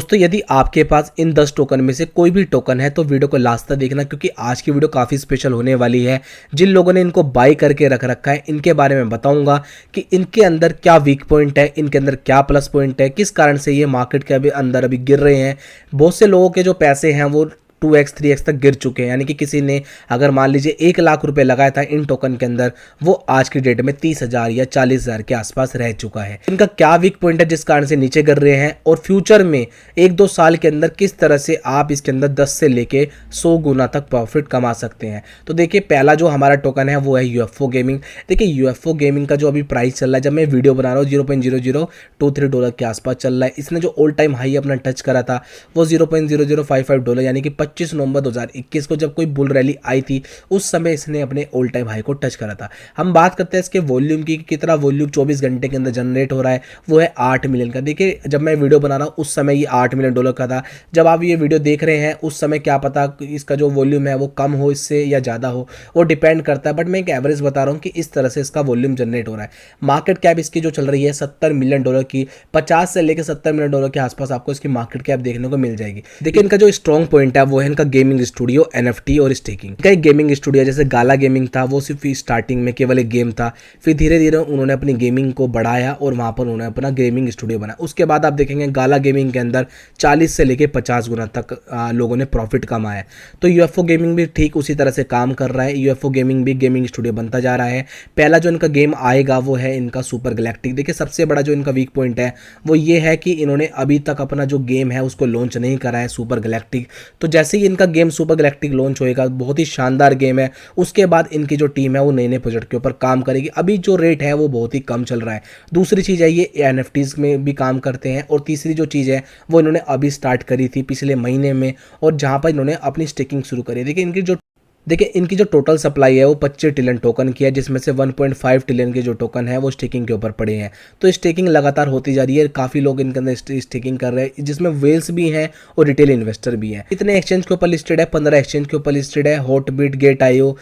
दोस्तों यदि आपके पास इन 10 टोकन में से कोई भी टोकन है तो वीडियो को लास्ट तक देखना, क्योंकि आज की वीडियो काफ़ी स्पेशल होने वाली है। जिन लोगों ने इनको बाय करके रख रखा है इनके बारे में बताऊंगा कि इनके अंदर क्या वीक पॉइंट है, इनके अंदर क्या प्लस पॉइंट है, किस कारण से ये मार्केट के अंदर अभी गिर रहे हैं। बहुत से लोगों के जो पैसे हैं वो 2x 3x तक गिर चुके हैं। यानी कि किसी ने अगर मान लीजिए 1 लाख रुपए लगाया था इन टोकन के अंदर, वो आज की डेट में 30,000 या 40,000 के आसपास रह चुका है। इनका क्या वीक पॉइंट है जिस कारण से नीचे गिर रहे हैं, और फ्यूचर में 1-2 साल के अंदर किस तरह से आप इसके अंदर 10 से लेके 100 गुना तक प्रॉफिट कमा सकते हैं। तो देखिए, पहला जो हमारा टोकन है वो है यूएफओ गेमिंग। देखिए, यूएफओ गेमिंग का जो अभी प्राइस चल रहा है, जब मैं वीडियो बना रहा हूँ, $0.0023 के आसपास चल रहा है। इसने जो ऑल टाइम हाई अपना टच करा था वो $0.0055, यानी कि 25 नवंबर 2021 को जब कोई बुल रैली आई थी उस समय इसने अपने ऑल टाइम हाई को टच करा था। हम बात करते हैं इसके वॉल्यूम की, कितना वॉल्यूम 24 घंटे के अंदर जनरेट हो रहा है, वो है 8 मिलियन का। देखिए, जब मैं वीडियो बना रहा हूँ उस समय ये $8 मिलियन का था। जब आप ये वीडियो देख रहे हैं उस समय क्या पता इसका जो वॉल्यूम है वो कम हो इससे या ज़्यादा हो, वो डिपेंड करता है। बट मैं एक एवरेज बता रहा हूँ कि इस तरह से इसका वॉल्यूम जनरेट हो रहा है। मार्केट कैप इसकी जो चल रही है $70 मिलियन की, 50 से लेकर $70 मिलियन के आसपास आपको इसकी मार्केट कैप देखने को मिल जाएगी। देखिए, इनका जो स्ट्रॉन्ग पॉइंट है वो है इनका गेमिंग स्टूडियो, NFT और स्टेकिंग। कई गेमिंग स्टूडियो जैसे गाला गेमिंग था, वो सिर्फ स्टार्टिंग में केवल एक गेम था, फिर धीरे धीरे उन्होंने अपनी गेमिंग को बढ़ाया और वहां पर उन्होंने अपना गेमिंग स्टूडियो बनाया। उसके बाद आप देखेंगे गाला गेमिंग के अंदर 40 से लेकर 50 गुना तक लोगों ने प्रॉफिट कमाया। तो यूएफओ गेमिंग भी ठीक उसी तरह से काम कर रहा है। यूएफओ गेमिंग भी गेमिंग स्टूडियो बनता जा रहा है। पहला जो इनका गेम आएगा वो है इनका सुपर गैलेक्टिक। देखिए, सबसे बड़ा जो इनका वीक पॉइंट है वो ये है कि इन्होंने अभी तक अपना जो गेम है उसको लॉन्च नहीं करा है, सुपर गैलेक्टिक। तो जैसे ही इनका गेम सुपर गैलेक्टिक लॉन्च होएगा, बहुत ही शानदार गेम है, उसके बाद इनकी जो टीम है वो नए नए प्रोजेक्ट के ऊपर काम करेगी। अभी जो रेट है वो बहुत ही कम चल रहा है। दूसरी चीज़ है ये एनएफटीज में भी काम करते हैं, और तीसरी जो चीज़ है वो इन्होंने अभी स्टार्ट करी थी पिछले महीने में, और जहां पर इन्होंने अपनी स्टेकिंग शुरू करी। देखिए इनकी जो टोटल सप्लाई है वो 25 ट्रिलियन टोकन की है, जिसमें से 1.5 ट्रिलियन के जो टोकन है वो स्टेकिंग के ऊपर पड़े हैं। तो स्टेकिंग लगातार होती जा रही है, काफ़ी लोग इनके अंदर स्टेकिंग कर रहे हैं, जिसमें वेल्स भी हैं और रिटेल इन्वेस्टर भी हैं। कितने एक्सचेंज के ऊपर लिस्टेड है? 15 एक्सचेंज के ऊपर लिस्टेड है। हॉटबिट, गेट.io,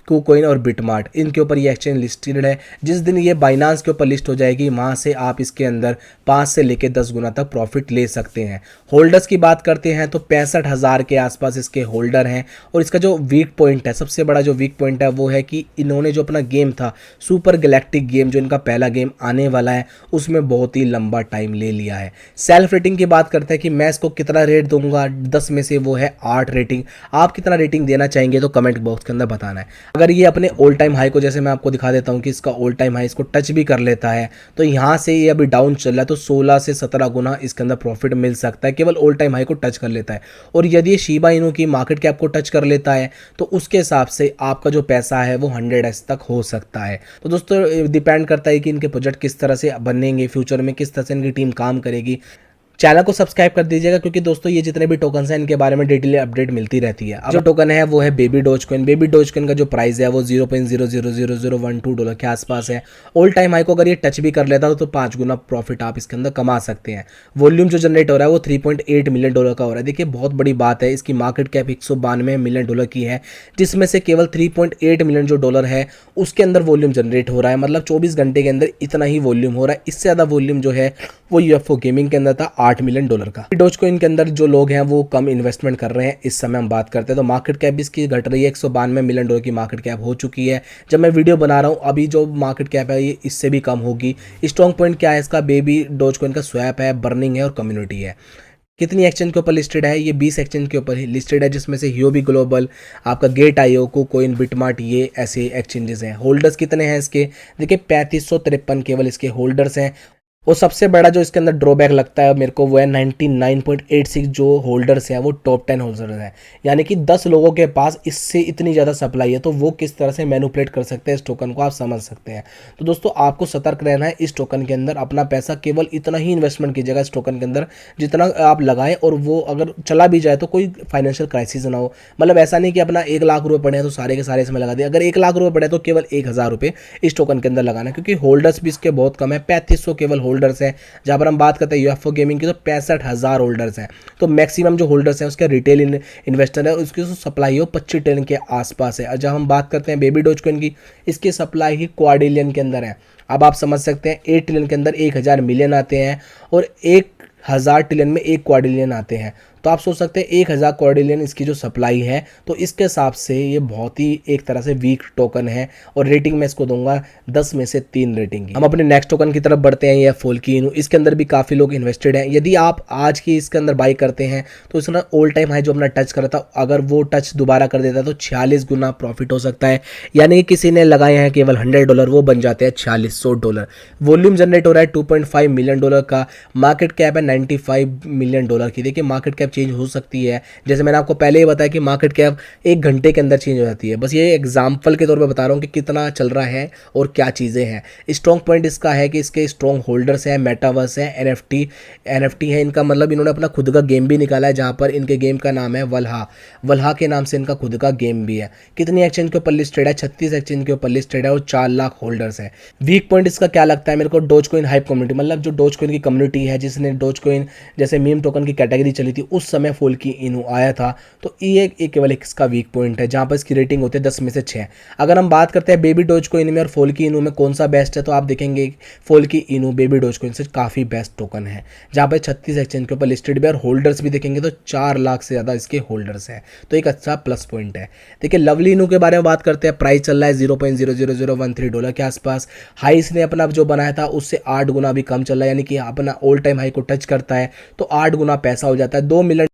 KuCoin और बिटमार्ट, इनके ऊपर ये एक्सचेंज लिस्टेड है। जिस दिन ये बाइनांस के ऊपर लिस्ट हो जाएगी, वहाँ से आप इसके अंदर 5 से लेकर 10 गुना तक प्रॉफिट ले सकते हैं। होल्डर्स की बात करते हैं तो 65,000 के आसपास इसके होल्डर हैं। और इसका जो वीक पॉइंट है, सबसे बड़ा जो वीक पॉइंट है वो है कि इन्होंने जो अपना गेम था सुपर गैलेक्टिक गेम, जो इनका पहला गेम आने वाला है, उसमें बहुत ही लंबा टाइम ले लिया है। सेल्फ रेटिंग की बात करते हैं कि मैं इसको कितना रेट दूंगा, 10 में से वो है 8 रेटिंग। आप कितना रेटिंग देना चाहेंगे तो कमेंट बॉक्स के अंदर बताना है। अगर ये अपने ऑल टाइम हाई को, जैसे मैं आपको दिखा देता हूँ कि इसका ऑल टाइम हाई इसको टच भी कर लेता है, तो यहाँ से ये अभी डाउन चल रहा है, तो 16 से 17 गुना इसके अंदर प्रॉफिट मिल सकता है, केवल ऑल टाइम हाई को टच कर लेता है। और यदि ये शिबा इनू की मार्केट कैप को टच कर लेता है तो उसके हिसाब से आपका जो पैसा है वो 100x तक हो सकता है। तो दोस्तों डिपेंड करता है कि इनके प्रोजेक्ट किस तरह से बनेंगे, फ्यूचर में किस तरह से इनकी टीम काम करेगी। चैनल को सब्सक्राइब कर दीजिएगा, क्योंकि दोस्तों ये जितने भी टोकन्स हैं इनके बारे में डेली अपडेट मिलती रहती है। अब जो टोकन है वो है बेबी डोजकॉइन। बेबी डोजकॉइन का जो प्राइस है वो $0.000012 के आसपास है। ऑल टाइम हाई को अगर ये टच भी कर लेता हो तो 5 गुना प्रॉफिट आप इसके अंदर कमा सकते हैं। वॉल्यूम जो जनरेट हो रहा है वो $3.8 मिलियन का हो रहा है। देखिए, बहुत बड़ी बात है, इसकी मार्केट कैप $192 मिलियन की है, जिसमें से केवल $3.8 मिलियन जो डॉलर है उसके अंदर वॉल्यूम जनरेट हो रहा है। मतलब 24 घंटे के अंदर इतना ही वॉल्यूम हो रहा है। इससे ज़्यादा वॉल्यूम जो है वो यूएफओ गेमिंग के अंदर था, $8 मिलियन का। डोजकॉइन के अंदर जो लोग हैं वो कम इन्वेस्टमेंट कर रहे हैं। इस समय हम बात करते हैं तो मार्केट कैप भी इसकी घट रही है, $192 मिलियन की मार्केट कैप हो चुकी है। जब मैं वीडियो बना रहा हूँ अभी जो मार्केट कैप है ये इससे भी कम होगी। स्ट्रॉन्ग पॉइंट क्या है इसका? बेबी डोजकॉइन का स्वैप है, बर्निंग है और कम्युनिटी है। कितनी एक्सचेंज के ऊपर लिस्टेड है? ये 20 एक्सचेंज के ऊपर लिस्टेड है, जिसमें से ह्यूबी ग्लोबल, आपका गेट.io, KuCoin, बिटमार्ट, ये ऐसे एक्सचेंजेस हैं। होल्डर्स कितने हैं इसके? देखिए, 3553 केवल इसके होल्डर्स हैं। और सबसे बड़ा जो इसके अंदर ड्रॉबैक लगता है मेरे को वो है 99.86 जो होल्डर्स हैं वो टॉप 10 होल्डर्स हैं। यानी कि 10 लोगों के पास इससे इतनी ज़्यादा सप्लाई है, तो वो किस तरह से मैनिपुलेट कर सकते हैं इस टोकन को, आप समझ सकते हैं। तो दोस्तों आपको सतर्क रहना है। इस टोकन के अंदर अपना पैसा केवल इतना ही इन्वेस्टमेंट कीजिएगा इस टोकन के अंदर जितना आप लगाएं, और वो अगर चला भी जाए तो कोई फाइनेंशियल क्राइसिस ना हो। मतलब ऐसा नहीं कि अपना 1 लाख रुपये पड़े हैं तो सारे के सारे इसमें लगा दिए। अगर 1 लाख रुपये पड़े तो केवल 1,000 रुपये इस टोकन के अंदर लगाना है, क्योंकि होल्डर्स भी इसके बहुत कम है। 3500 केवल होल्डर्स हैं। जहाँ पर हम बात करते हैं यूएफओ गेमिंग की तो 65,000 होल्डर्स हैं। तो मैक्सिमम जो होल्डर्स हैं उसके रिटेल इन्वेस्टर है, उसकी जो सप्लाई है वो 25 ट्रिलियन के आसपास है। और जब हम बात करते हैं बेबी डोजकॉइन की, इसकी सप्लाई ही क्वाड्रिलियन के अंदर है। अब आप समझ सकते हैं 8 ट्रिलियन के अंदर 1,000 मिलियन आते हैं, और 1 1000 ट्रिलियन में 1 क्वाड्रिलियन आते हैं। तो आप सोच सकते हैं 1000 क्वाड्रिलियन इसकी जो सप्लाई है, तो इसके हिसाब से ये बहुत ही एक तरह से वीक टोकन है। और रेटिंग मैं इसको दूंगा 10 में से 3 रेटिंग की। हम अपने नेक्स्ट टोकन की तरफ बढ़ते हैं, ये फोल्की इनू। इसके अंदर भी काफ़ी लोग इन्वेस्टेड हैं। यदि आप आज की इसके अंदर बाई करते हैं तो इसका ऑल टाइम हाई जो अपना टच करा था, अगर वो टच दोबारा कर देता है तो 46 गुना प्रॉफिट हो सकता है। यानी किसी ने लगाए हैं केवल $100, वो बन जाते हैं $4600। वॉल्यूम जनरेट हो रहा है $2.5 मिलियन का। मार्केट कैप है $95 मिलियन की। देखिए मार्केट कैप चेंज हो सकती है, जैसे मैंने आपको पहले ही बताया कि मार्केट कैप 1 घंटे के अंदर चेंज हो जाती है। बस ये एग्जाम्पल के तौर पे बता रहा हूँ कि कितना चल रहा है और क्या चीज़ें हैं। स्ट्रॉन्ग पॉइंट इसका है कि इसके स्ट्रॉन्ग होल्डर्स हैं, मेटावर्स है, एनएफटी है इनका। मतलब इन्होंने अपना खुद का गेम भी निकाला है, जहाँ पर इनके गेम का नाम है वल्हा के नाम से इनका खुद का गेम भी है। कितनी एक्सचेंज के ऊपर लिस्टेड है? 36 एक्सचेंज के ऊपर लिस्टेड है और 4 लाख होल्डर्स है। वीक पॉइंट इसका क्या लगता है मेरे को? डोज कॉइन हाइप कम्युनिटी, मतलब जो डोज कॉइन की कम्युनिटी है, जिसने डोज कॉइन जैसे मीम टोकन की कैटेगरी चली थी, उस समय फोल्की इनू आया था। तो ये केवल इसका वीक पॉइंट है, जहाँ पर इसकी रेटिंग होती है 10 में से 6। अगर हम बात करते हैं बेबी डोज कॉइन में और फोल्की इनू में कौन सा बेस्ट है, तो आप देखेंगे फोल्की इनू बेबी डोज कॉइन से काफ़ी बेस्ट टोकन है, जहाँ पर 36 एक्सचेंज के ऊपर लिस्टेड भी। और होल्डर्स भी देखेंगे तो 4 लाख से ज़्यादा इसके होल्डर्स हैं, तो एक अच्छा प्लस पॉइंट है। देखिए लवली इनू के बारे में बात करते हैं। प्राइस चल रहा है $0.00013 के आसपास। हाई इसने अपना जो बनाया था उससे 8 गुना भी कम चल रहा है, यानी कि अपना ऑल टाइम हाई को टच करता है तो 8 गुना पैसा हो जाता है। 2 मिलियन।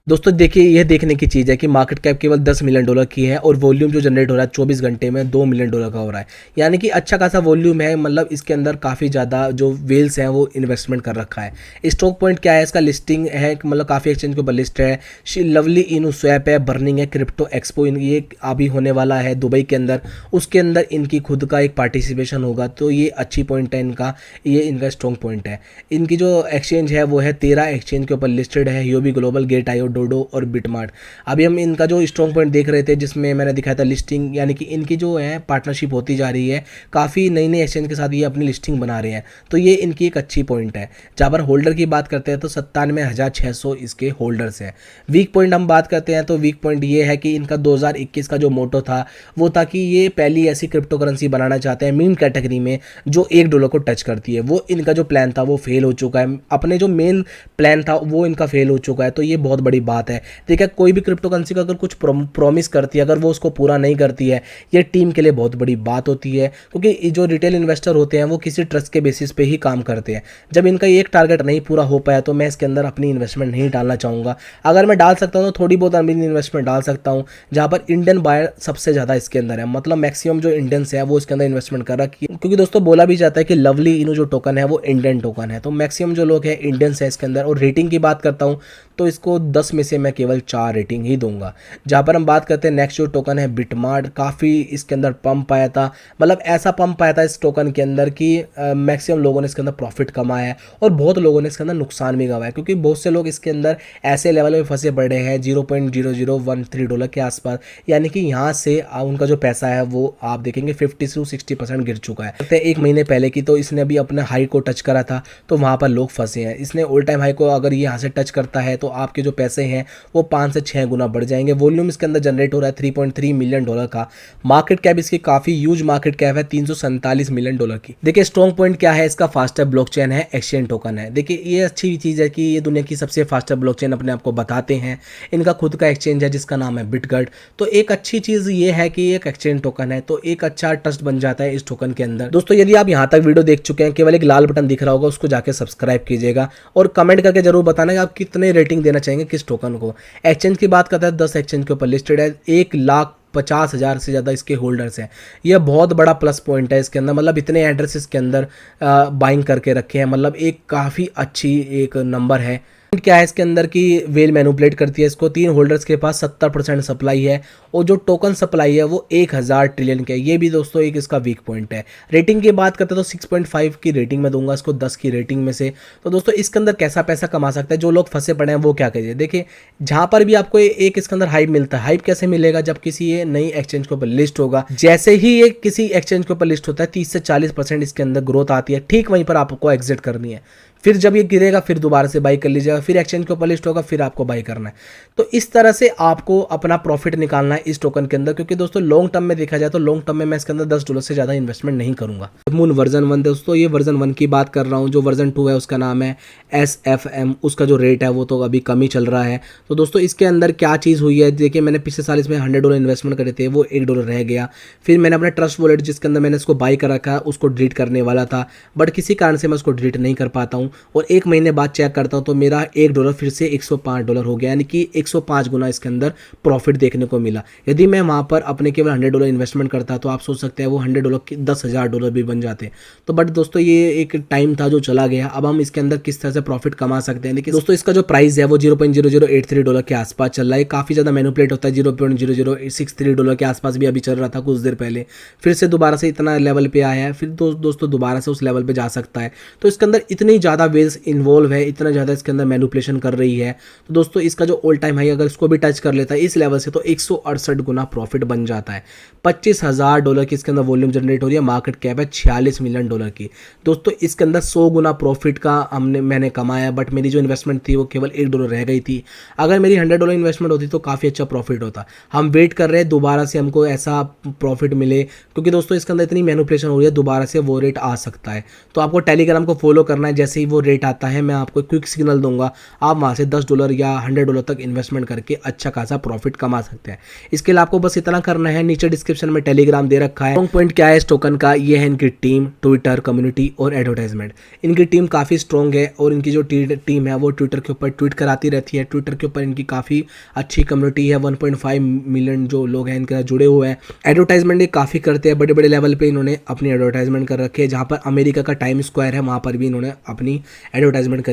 दोस्तों देखिए ये देखने की चीज़ है कि मार्केट कैप केवल $10 मिलियन की है और वॉल्यूम जो जनरेट हो रहा है 24 घंटे में $2 मिलियन का हो रहा है, यानी कि अच्छा खासा वॉल्यूम है। मतलब इसके अंदर काफ़ी ज़्यादा जो वेल्स हैं वो इन्वेस्टमेंट कर रखा है। स्टॉक पॉइंट क्या है? इसका लिस्टिंग है, मतलब काफ़ी एक्सचेंज के ऊपर लिस्ट है। लवली इनू स्वैप है, बर्निंग है, क्रिप्टो एक्सपो ये अभी होने वाला है दुबई के अंदर, उसके अंदर इनकी खुद का एक पार्टिसिपेशन होगा, तो ये अच्छी पॉइंट है इनका, ये इनका स्ट्रॉन्ग पॉइंट है। इनकी जो एक्सचेंज है वो है 13 एक्सचेंज के ऊपर लिस्टेड है, ह्यूबी ग्लोबल, गेट आईओ, डोडो और बिटमार्ट। अभी हम इनका जो स्ट्रॉन्ग पॉइंट देख रहे थे, जिसमें मैंने दिखाया था लिस्टिंग, यानी कि इनकी जो है पार्टनरशिप होती जा रही है, काफ़ी नई नई एक्सचेंज के साथ ये अपनी लिस्टिंग बना रहे हैं, तो ये इनकी एक अच्छी पॉइंट है। जहाँ पर होल्डर की बात करते हैं तो 97,600 इसके होल्डर्स हैं। वीक पॉइंट हम बात करते हैं तो वीक पॉइंट ये है कि इनका 2021 का जो मोटो था वो था कि ये पहली ऐसी क्रिप्टो करेंसी बनाना चाहते हैं मीम कैटेगरी में जो $1 को टच करती है। वो इनका जो प्लान था वो फेल हो चुका है, अपने जो मेन प्लान था वो इनका फेल हो चुका है, तो ये बहुत बड़ी बात है। देखिए कोई भी क्रिप्टो करेंसी का अगर कुछ प्रॉमिस करती है, अगर वो उसको पूरा नहीं करती है, ये टीम के लिए बहुत बड़ी बात होती है, क्योंकि जो रिटेल इन्वेस्टर होते हैं वो किसी ट्रस्ट के बेसिस पे ही काम करते हैं। जब इनका एक टारगेट नहीं पूरा हो पाया तो मैं इसके अंदर अपनी इन्वेस्टमेंट नहीं डालना चाहूँगा। अगर मैं डाल सकता हूँ तो थोड़ी बहुत अपनी इन्वेस्टमेंट डाल सकता हूँ, जहाँ पर इंडियन बायर सबसे ज़्यादा इसके अंदर है, मतलब मैक्सिमम जो इंडियंस है वो इसके अंदर इन्वेस्टमेंट कर रहा है, क्योंकि दोस्तों बोला भी जाता है कि लवली इनू जो टोकन है वो इंडियन टोकन है, तो मैक्सिमम जो लोग हैं इंडियंस है इसके अंदर। और रेटिंग की बात करता हूँ तो इसको 10 में से मैं केवल 4 रेटिंग ही दूंगा। जहाँ पर हम बात करते हैं नेक्स्ट जो टोकन है बिटमार्ट, काफ़ी इसके अंदर पंप आया था, मतलब ऐसा पंप आया था इस टोकन के अंदर कि मैक्सिमम लोगों ने इसके अंदर प्रॉफिट कमाया है और बहुत लोगों ने इसके अंदर नुकसान भी कमाया, क्योंकि बहुत से लोग इसके अंदर ऐसे लेवल में फंसे पड़े हैं $0.0013 के आसपास, यानी कि यहाँ से उनका जो पैसा है वो आप देखेंगे 50 से 60% गिर चुका है। एक महीने पहले की, तो इसने अभी अपने हाई को टच करा था तो वहाँ पर लोग फंसे हैं। इसने ऑल टाइम हाई को अगर ये यहाँ से टच करता है तो आपके जो पैसे हैं वो 5 से 6 गुना बढ़ जाएंगे। वॉल्यूम इसके अंदर जनरेट हो रहा है $3.3 मिलियन का। मार्केट कैप इसकी काफ़ी ह्यूज मार्केट कैप है, $347 मिलियन की। देखिए स्ट्रॉन्ग पॉइंट क्या है इसका? फास्टर ब्लॉकचेन है, एक्सचेंज टोकन है। देखिए ये अच्छी चीज़ है कि ये दुनिया की सबसे फास्टर ब्लॉकचेन अपने आप को बताते हैं। इनका खुद का एक्सचेंज है जिसका नाम है बिटगट। तो एक अच्छी चीज़ ये है कि एक एक्सचेंज टोकन है, तो एक अच्छा ट्रस्ट बन जाता है इस टोकन के अंदर। दोस्तों यदि आप यहाँ तक वीडियो देख चुके हैं, केवल एक लाल बटन दिख रहा होगा, उसको जाके सब्सक्राइब कीजिएगा और कमेंट करके जरूर बताना कि आप कितने रेटिंग देना चाहेंगे किस टोकन को। एक्सचेंज की बात करते हैं 10 एक्सचेंज के ऊपर लिस्टेड है, 1,50,000 से ज़्यादा इसके होल्डर्स हैं। यह बहुत बड़ा प्लस पॉइंट है इसके अंदर, मतलब इतने एड्रेस इसके अंदर बाइंग करके रखे हैं, मतलब एक काफ़ी अच्छी एक नंबर है। क्या है इसके अंदर की वेल मैनिपुलेट करती है इसको। 3 होल्डर्स के पास 70% सप्लाई है और जो टोकन सप्लाई है वो 1000 ट्रिलियन के। ये भी दोस्तों एक इसका वीक पॉइंट है। रेटिंग की बात करते हैं तो 6.5 की रेटिंग में दूंगा इसको 10 की रेटिंग में से। तो दोस्तों इसके अंदर कैसा पैसा कमा सकते हैं जो लोग फंसे पड़े हैं वो क्या कीजिए। देखिए जहां पर भी आपको एक इसके अंदर हाइप मिलता है, हाइप कैसे मिलेगा? जब किसी ये नई एक्सचेंज के ऊपर लिस्ट होगा, जैसे ही ये किसी एक्सचेंज के ऊपर लिस्ट होता है 30 से 40% इसके अंदर ग्रोथ आती है, ठीक वहीं पर आपको एग्जिट करनी है, फिर जब ये गिरेगा फिर दोबारा से बाई कर लीजिएगा, फिर एक्सचेंज के ऊपर लिस्ट होगा, फिर आपको बाई करना है। तो इस तरह से आपको अपना प्रॉफिट निकालना है इस टोकन के अंदर, क्योंकि दोस्तों लॉन्ग टर्म में देखा जाए तो लॉन्ग टर्म में मैं इसके अंदर $10 से ज़्यादा इन्वेस्टमेंट नहीं करूँगा। मून वर्जन 1 दोस्तों, ये वर्जन 1 की बात कर रहा हूँ। जो वर्जन 2 है उसका नाम है SFM, उसका जो रेट है वो तो अभी कम ही चल रहा है। तो दोस्तों इसके अंदर क्या चीज़ हुई है, देखिए मैंने पिछले साल इसमें $100 इन्वेस्टमेंट करे थे, वो $1 रह गया। फिर मैंने अपना ट्रस्ट वॉलेट जिसके अंदर मैंने इसको बाई कर रखा है उसको डिलीट करने वाला था, बट किसी कारण से मैं उसको डिलीट नहीं कर पाता हूँ, और 1 महीने बाद चेक करता हूँ तो मेरा $1 फिर से $105 हो गया, यानी कि 105 गुना इसके अंदर प्रॉफिट देखने को मिला। यदि मैं वहाँ पर अपने केवल $100 इन्वेस्टमेंट करता तो आप सोच सकते हैं वो $100 के $10,000 भी बन जाते। तो बट दोस्तों ये एक टाइम था जो चला गया, अब हम इसके अंदर किस तरह से प्रॉफिट कमा सकते हैं। लेकिन दोस्तों इसका जो प्राइस है वो $0.0083 के आसपास चल रहा है, काफ़ी ज़्यादा मैनिपुलेट होता है। $0.0063 के आसपास भी अभी चल रहा था कुछ देर पहले, फिर से दोबारा से इतना लेवल पे आया है, फिर दोस्तों दोबारा से उस लेवल पे जा सकता है। तो इसके अंदर इतनी ज़्यादा वेज इन्वॉल्व है, इतना ज़्यादा इसके अंदर मैनिपुलेशन कर रही है। तो दोस्तों इसका जो ऑल टाइम हाई अगर इसको भी टच कर लेता है इस लेवल से तो 168 गुना प्रॉफिट बन जाता है। $25,000 की इसके अंदर वॉल्यूम जनरेट हो रही है, मार्केट कैप है $46 मिलियन की। दोस्तों इसके अंदर 100 गुना प्रॉफिट का मैंने कमाया, बट मेरी जो इन्वेस्टमेंट थी वो केवल $1 रह गई थी। अगर मेरी $100 इन्वेस्टमेंट होती तो काफ़ी अच्छा प्रॉफिट होता। हम वेट कर रहे हैं दोबारा से हमको ऐसा प्रॉफिट मिले, क्योंकि दोस्तों इसके अंदर इतनी मैनिपुलेशन हो रही है, दोबारा से वो रेट आ सकता है। तो आपको टेलीग्राम को फॉलो करना है, जैसे ही वो रेट आता है मैं आपको क्विक सिग्नल दूंगा, आप वहाँ से $10 या $100 तक इन्वेस्टमेंट करके अच्छा खासा प्रॉफिट कमा सकते हैं। इसके लिए आपको बस इतना करना है, नीचे डिस्क्रिप्शन में टेलीग्राम दे रखा है। स्ट्रॉन्ग पॉइंट क्या है इस टोकन का, ये है इनकी टीम, ट्विटर, कम्युनिटी और एडवर्टाइजमेंट। इनकी टीम काफ़ी स्ट्रॉन्ग है और इनकी जो टीम है वो ट्विटर के ऊपर ट्वीट कराती रहती है। ट्विटर के ऊपर इनकी काफ़ी अच्छी कम्युनिटी है, 1.5 मिलियन जो लोग हैं इनके साथ जुड़े हुए हैं। एडवर्टाइजमेंट ये काफ़ी करते हैं, बड़े बड़े लेवल पे इन्होंने अपनी एडवर्टाइजमेंट कर रखी है। जहाँ पर अमेरिका का टाइम स्क्वायर है वहाँ पर भी इन्होंने अपनी एडवर्टाइजमेंट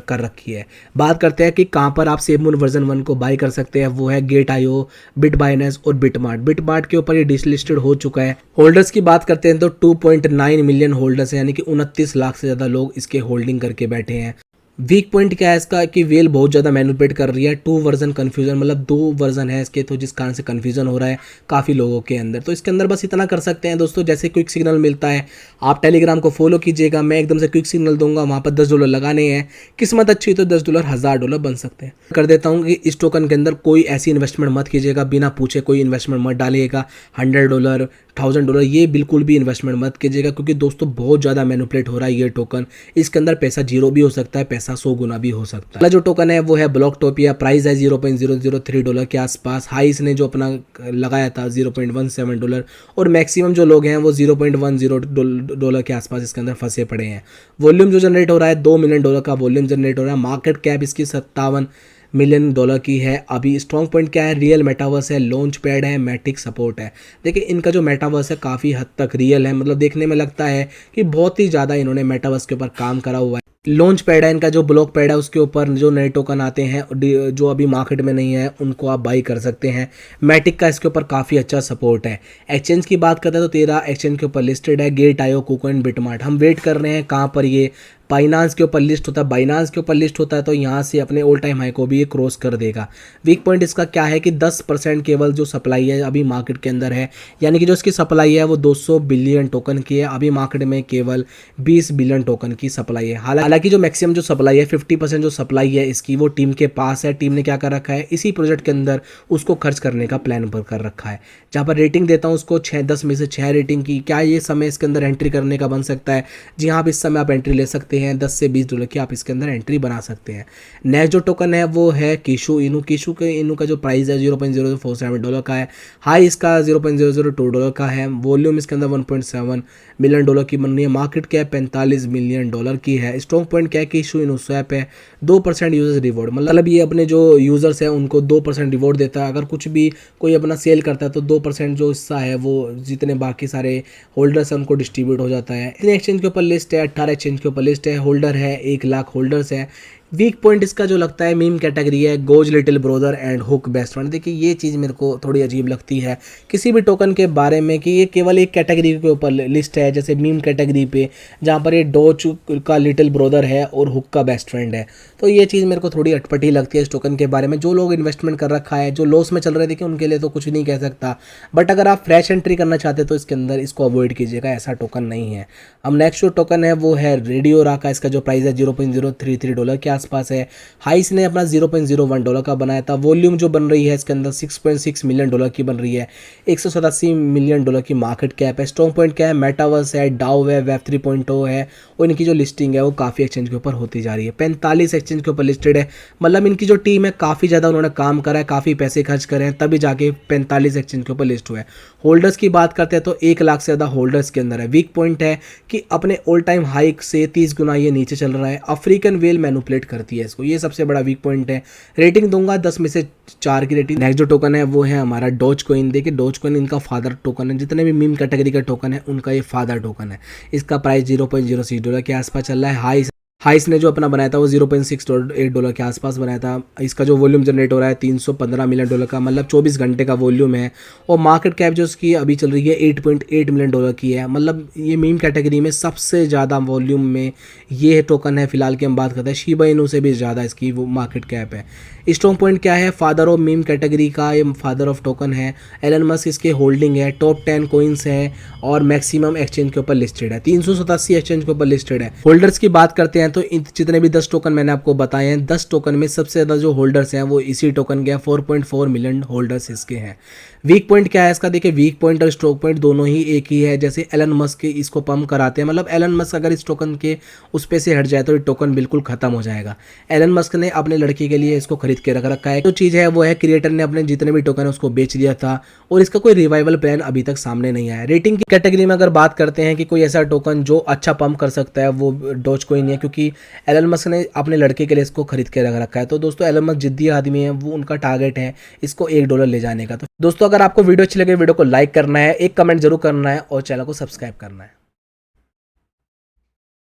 कर रखी है। बात करते हैं कि कहाँ पर आप सेफमून वर्जन 1 को बाय कर सकते हैं, वो है Gate.io, बिटबाइनेंस और बिटमार्ट। बिटमार्ट के ऊपर ये डिसलिस्टेड हो चुका है। होल्डर्स की बात करते हैं तो 2.9 मिलियन होल्डर्स है, यानी कि 29 लाख से ज़्यादा लोग इसके होल्डिंग करके बैठे हैं। वीक पॉइंट क्या है इसका कि वेल बहुत ज़्यादा मैनिपुलेट कर रही है, 2 वर्जन कन्फ्यूजन, मतलब 2 वर्जन है इसके, तो जिस कारण से कन्फ्यूजन हो रहा है काफ़ी लोगों के अंदर। तो इसके अंदर बस इतना कर सकते हैं दोस्तों, जैसे क्विक सिग्नल मिलता है आप टेलीग्राम को फॉलो कीजिएगा, मैं एकदम से क्विक सिग्नल दूंगा, वहाँ पर $10 लगाने हैं, किस्मत अच्छी तो $10 $1,000 बन सकते हैं। कर देता हूँ कि इस टोकन के अंदर कोई ऐसी इन्वेस्टमेंट मत कीजिएगा, बिना पूछे कोई इन्वेस्टमेंट मत डालिएगा। $100 $1,000 ये बिल्कुल भी इन्वेस्टमेंट मत कीजिएगा, क्योंकि दोस्तों बहुत ज़्यादा मैनिपुलेट हो रहा है ये टोकन। इसके अंदर पैसा 0 भी हो सकता है, पैसा 100 गुना भी हो सकता है। अगला जो टोकन है वो है ब्लॉकटोपिया, प्राइस है $0.003 के आसपास। हाई इसने जो अपना लगाया था $0.17, और मैक्सिमम जो लोग हैं वो $0.10 के आसपास इसके अंदर फंसे पड़े हैं। वॉल्यूम जो जनरेट हो रहा है $2 मिलियन का वॉल्यूम जनरेट हो रहा है। मार्केट कैप इसकी $57 मिलियन की है। अभी स्ट्रॉन्ग पॉइंट क्या है, रियल मेटावर्स है, लॉन्च पैड है, मैटिक सपोर्ट है। देखिए इनका जो मेटावर्स है काफ़ी हद तक रियल है, मतलब देखने में लगता है कि बहुत ही ज़्यादा इन्होंने मेटावर्स के ऊपर काम करा हुआ है। लॉन्च पैड है इनका, जो ब्लॉक पैड है उसके ऊपर जो नए टोकन आते हैं जो अभी मार्केट में नहीं है उनको आप बाई कर सकते हैं। मैटिक का इसके ऊपर काफ़ी अच्छा सपोर्ट है। एक्सचेंज की बात करते हैं तो 13 एक्सचेंज के ऊपर लिस्टेड है, Gate.io, KuCoin, बिटमार्ट। हम वेट कर रहे हैं कहाँ पर ये बाइनांस के ऊपर लिस्ट होता है। बाइनांस के ऊपर लिस्ट होता है तो यहाँ से अपने ऑल टाइम हाई को भी ये क्रॉस कर देगा। वीक पॉइंट इसका क्या है कि 10% केवल जो सप्लाई है अभी मार्केट के अंदर है, यानी कि जो इसकी सप्लाई है वो 200 बिलियन टोकन की है। अभी मार्केट में केवल 20 बिलियन टोकन की सप्लाई है। हालांकि जो मैक्सिमम जो सप्लाई है 50% जो सप्लाई है इसकी वो टीम के पास है। टीम ने क्या कर रखा है, इसी प्रोजेक्ट के अंदर उसको खर्च करने का प्लान पर कर रखा है। जहाँ पर रेटिंग देता हूँ उसको 10 में से 6 रेटिंग की। क्या ये समय इसके अंदर एंट्री करने का बन सकता है? जी हाँ, आप इस समय आप एंट्री ले सकते हैं, 10 से $20 की आप इसके अंदर एंट्री बना सकते हैं। नेक्स्ट जो टोकन है वो है कीशु इनू। कीशु के इनू का जो प्राइस है $0.047 का है। हाई इसका $0.002 का है। वॉल्यूम इसके अंदर $1.7 मिलियन की बन रही है। मार्केट कैप $45 मिलियन की है। स्ट्रॉन्ग पॉइंट क्या है, कीशु इनू स्वैप है, 2% यूजर्स रिवॉर्ड, मतलब ये अपने जो यूजर्स हैं उनको 2% रिवॉर्ड देता है। अगर कुछ भी कोई अपना सेल करता है तो 2% जो हिस्सा है वो जितने बाकी सारे होल्डर्स हैं उनको डिस्ट्रीब्यूट हो जाता है। इतने एक्सचेंज के ऊपर लिस्ट है, 18 एक्सचेंज के ऊपर लिस्ट है। होल्डर है 1 लाख होल्डर्स है। वीक पॉइंट इसका जो लगता है मीम कैटेगरी है, goes little brother and hook best friend. देखिए ये चीज़ मेरे को थोड़ी अजीब लगती है किसी भी टोकन के बारे में कि ये केवल एक कैटेगरी के ऊपर लिस्ट है, जैसे मीम कैटेगरी पे, जहाँ पर ये डोज का लिटिल ब्रदर है और हुक का बेस्ट फ्रेंड है। तो ये चीज़ मेरे को थोड़ी अटपटी लगती है इस टोकन के बारे में। जो लोग इन्वेस्टमेंट कर रखा है, जो लॉस में चल रहे थे, कि उनके लिए तो कुछ नहीं कह सकता, बट अगर आप फ्रेश एंट्री करना चाहते तो इसके अंदर इसको अवॉइड कीजिएगा, ऐसा टोकन नहीं है। अब नेक्स्ट जो टोकन है वो है रेडियो रा का। इसका जो प्राइस है $0.033 के आसपास है। हाइस ने अपना $0.01 का बनाया था। वॉल्यूम जो बन रही है इसके अंदर $6.6 मिलियन की बन रही है। $187 मिलियन की मार्केट कैप है। स्ट्रॉन्ग पॉइंट क्या है, मेटावर्स है, डाउ है, वेब 3.0 है, और इनकी जो लिस्टिंग है वो काफ़ी एक्सचेंज के ऊपर होती जा रही है। 45 एक्सचेंज के ऊपर लिस्टेड है। मतलब इनकी जो टीम है काफ़ी ज़्यादा उन्होंने काम करा है, काफ़ी पैसे खर्च करे हैं, तभी जाके 45 एक्सचेंज के ऊपर लिस्ट हुआ है। होल्डर्स की बात करते हैं तो 1 लाख से ज़्यादा होल्डर्स के अंदर है। वीक पॉइंट है कि अपने ऑल टाइम हाइक से 30 गुना ये नीचे चल रहा है। अफ्रीकन वेल मैनिपुलेट करती है इसको, ये सबसे बड़ा वीक पॉइंट है। रेटिंग दूंगा 10 में से 4 की रेटिंग। नेक्स्ट जो टोकन है वो है हमारा डॉज कॉइन। देखिए डॉज कॉइन इनका फादर टोकन है, जितने भी मीम कैटेगरी का टोकन है उनका ये फादर टोकन है। इसका प्राइस $0.06 के आसपास चल रहा है। हाइस ने जो अपना बनाया था वो $0.68 के आसपास बनाया था। इसका जो वॉल्यूम जनरेट हो रहा है $315 मिलियन का, मतलब 24 घंटे का वॉल्यूम है। और मार्केट कैप जो उसकी अभी चल रही है $8.8 मिलियन की है। मतलब ये मीम कैटेगरी में सबसे ज़्यादा वॉल्यूम में ये टोकन है। फिलहाल की हम बात करते हैं, शिबा इनू से भी ज़्यादा इसकी वो मार्केट कैप है। स्ट्रॉन्ग पॉइंट क्या है, फादर ऑफ मीम कैटेगरी का ये फादर ऑफ टोकन है। एलन मस्क इसके होल्डिंग है। टॉप 10 कोइंस है और मैक्सिमम एक्सचेंज के ऊपर लिस्टेड है। 387 एक्सचेंज के ऊपर लिस्टेड है। होल्डर्स की बात करते हैं तो जितने भी 10 टोकन मैंने आपको बताए हैं, 10 टोकन में सबसे ज़्यादा जो होल्डर्स हैं वो इसी टोकन के हैं। 4.4 मिलियन होल्डर्स इसके हैं। वीक पॉइंट क्या है इसका, देखिए वीक पॉइंट और स्ट्रोक पॉइंट दोनों ही एक ही है। जैसे एलन मस्क इसको पंप कराते हैं, मतलब एलन मस्क अगर इस टोकन के उस पे से हट जाए तो ये टोकन बिल्कुल खत्म हो जाएगा। एलन मस्क ने अपने लड़की के लिए इसको खरीद के रख रखा है। जो चीज़ है वो है क्रिएटर ने अपने जितने भी टोकन है उसको बेच दिया था और इसका कोई रिवाइवल प्लान अभी तक सामने नहीं आया। रेटिंग की कैटेगरी में अगर बात करते हैं कि कोई ऐसा टोकन जो अच्छा पंप कर सकता है, वो डॉज कॉइन है, क्योंकि एलन मस्क ने अपने लड़के के लिए इसको खरीद के रख रखा है। तो दोस्तों एलन मस्क जिद्दी आदमी है, वो उनका टारगेट है इसको $1 ले जाने का। तो दोस्तों अगर आपको वीडियो अच्छी लगे, वीडियो को लाइक करना है, एक कमेंट जरूर करना है और चैनल को सब्सक्राइब करना है।